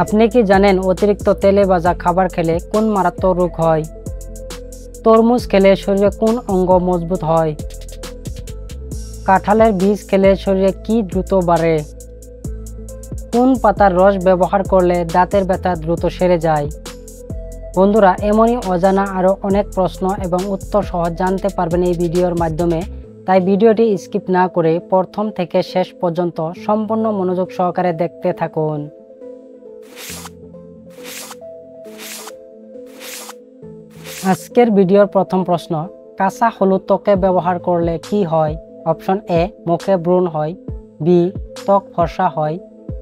আপনি কি জানেন অতিরিক্ত তেলে ভাজা খাবার খেলে কোন মারাত্মক রোগ হয়? তরমুজ খেলে শরীরে কোন অঙ্গ মজবুত হয়? কাঁঠালের বীজ খেলে শরীরে কি দ্রুত বাড়ে? কোন পাতার রস ব্যবহার করলে দাঁতের ব্যথা দ্রুত সেরে যায়? বন্ধুরা, এমনই অজানা আরও অনেক প্রশ্ন এবং উত্তর সহজ জানতে পারবেন এই ভিডিওর মাধ্যমে। তাই ভিডিওটি স্কিপ না করে প্রথম থেকে শেষ পর্যন্ত সম্পূর্ণ মনোযোগ সহকারে দেখতে থাকুন। আজকের ভিডিওর প্রথম প্রশ্ন, কাঁচা হলুদ ত্বকে ব্যবহার করলে কি হয়? অপশন এ, মুখে ব্রণ হয়, বি, ত্বক ফর্সা হয়,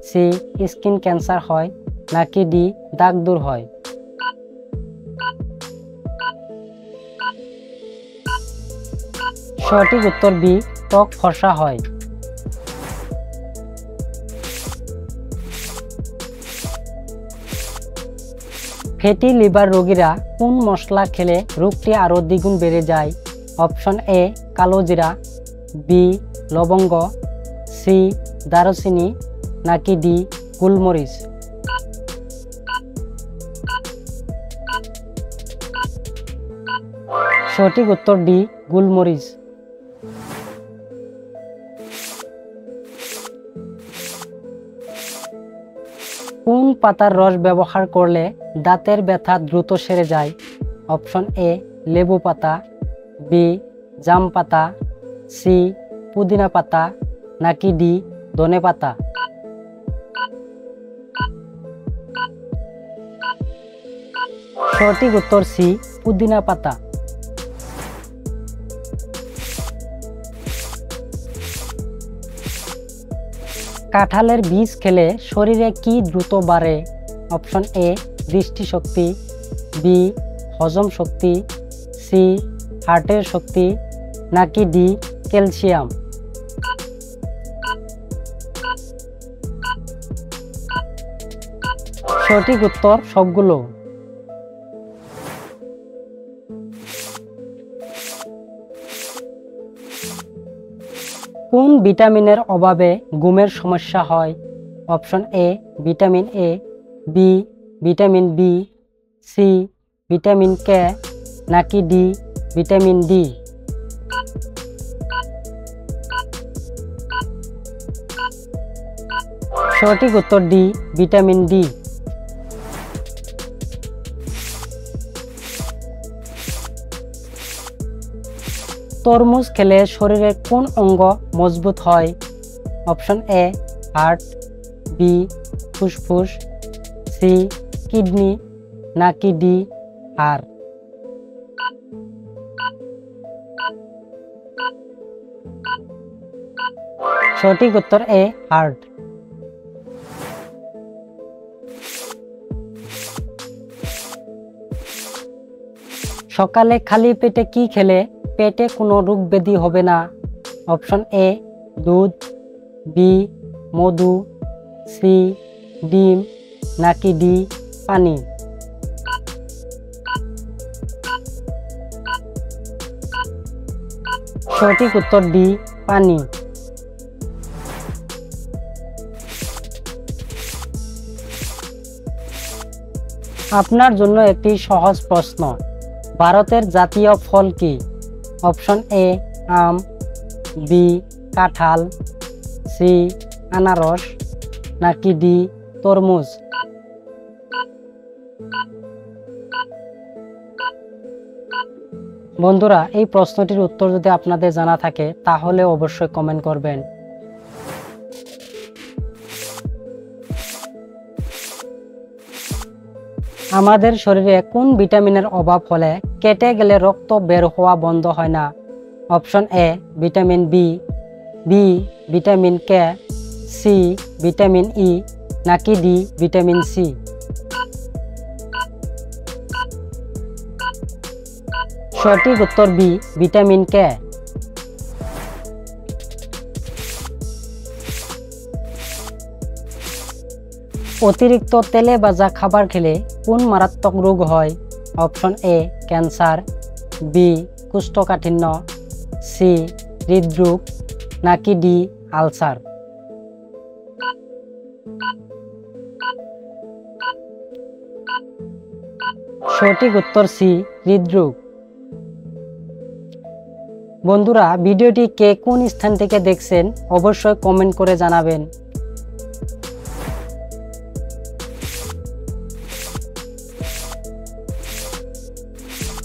সি, স্কিন ক্যান্সার হয়, নাকি ডি, দাগ দূর হয়? সঠিক উত্তর বি, ত্বক ফর্সা হয়। ফ্যাটি লিভার রোগীরা কোন মশলা খেলে রোগটি আরও দ্বিগুণ বেড়ে যায়? অপশন এ, কালো জিরা, বি, লবঙ্গ, সি, দারুচিনি, নাকি ডি, গোলমরিচ? সঠিক উত্তর ডি, গোলমরিচ। কোন পাতার রস ব্যবহার করলে দাঁতের ব্যথা দ্রুত সেরে যায়? অপশন এ, লেবু পাতা, বি, জাম পাতা, সি, পুদিনা পাতা, নাকি ডি, ধনে পাতা? সঠিক উত্তর সি, পুদিনা পাতা। কাঁঠালের বীজ খেলে শরীরে কি দ্রুত বাড়ে? অপশন এ, দৃষ্টিশক্তি, বি, হজম শক্তি, সি, হার্টের শক্তি, নাকি ডি, ক্যালসিয়াম? সঠিক উত্তর সবগুলো। কোন ভিটামিনের অভাবে ঘুমের সমস্যা হয়? Option A, vitamin A, B, vitamin B, C, vitamin K, নাকি ডি, ভিটামিন ডি? সঠিক উত্তর ডি, ভিটামিন ডি। তরমুজ খেলে শরীরের কোন অঙ্গ মজবুত হয়? অপশন এ, হার্ট, বি, ফুসফুস, সি, কিডনি, নাকি ডি, হাড়? সঠিক উত্তর এ, হার্ট। সকালে খালি পেটে কি খেলে পেটে কোনো রোগ ব্যাধি হবে না? অপশন এ, দুধ, বি, মধু, সি, ডিম, নাকি ডি, পানি? সঠিক উত্তর ডি, পানি। আপনার জন্য একটি সহজ প্রশ্ন, ভারতের জাতীয় ফল কি? অপশন এ, আম, বি, কাঁঠাল, সি, আনারস, নাকি ডি, তরমুজ? বন্ধুরা, এই প্রশ্নটির উত্তর যদি আপনাদের জানা থাকে তাহলে অবশ্যই কমেন্ট করবেন। আমাদের শরীরে কোন ভিটামিনের অভাব হলে কেটে গেলে রক্ত বের হওয়া বন্ধ হয় না? Option A, vitamin B, B, vitamin K, C, vitamin E, নাকি ডি, ভিটামিন সি? সঠিক উত্তর বি, ভিটামিন কে। অতিরিক্ত তেলে ভাজা খাবার খেলে কোন মারাত্মক রোগ হয়? অপশন এ, ক্যান্সার, বি, কোষ্ঠকাঠিন্য, সি, হৃদরোগ, নাকি ডি, আলসার? সঠিক উত্তর সি, হৃদরোগ। বন্ধুরা, ভিডিওটি কে কোন স্থান থেকে দেখছেন অবশ্যই কমেন্ট করে জানাবেন।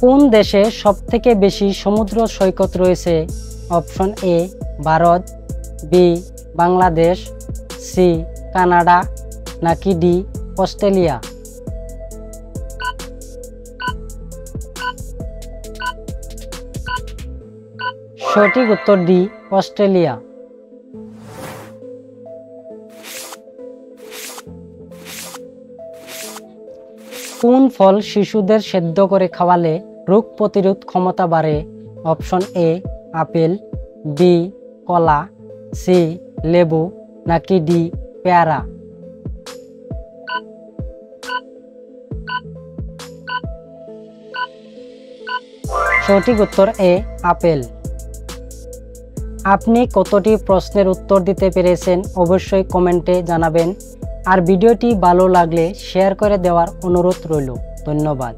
কোন দেশে সবথেকে বেশি সমুদ্র সৈকত রয়েছে? Option A Bharat, B Bangladesh, C Canada, নাকি ডি অস্ট্রেলিয়া? সঠিক উত্তর ডি অস্ট্রেলিয়া। কোন ফল শিশুদের সেদ্ধ করে খাওয়ালে রোগ প্রতিরোধ ক্ষমতা বাড়ে? অপশন এ আপেল, বি কলা, সি লেবু, নাকি ডি পেয়ারা? সঠিক উত্তর এ আপেল। আপনি কতটি প্রশ্নের উত্তর দিতে পেরেছেন অবশ্যই কমেন্টে জানাবেন। আর ভিডিওটি ভালো লাগলে শেয়ার করে দেওয়ার অনুরোধ রইল। ধন্যবাদ।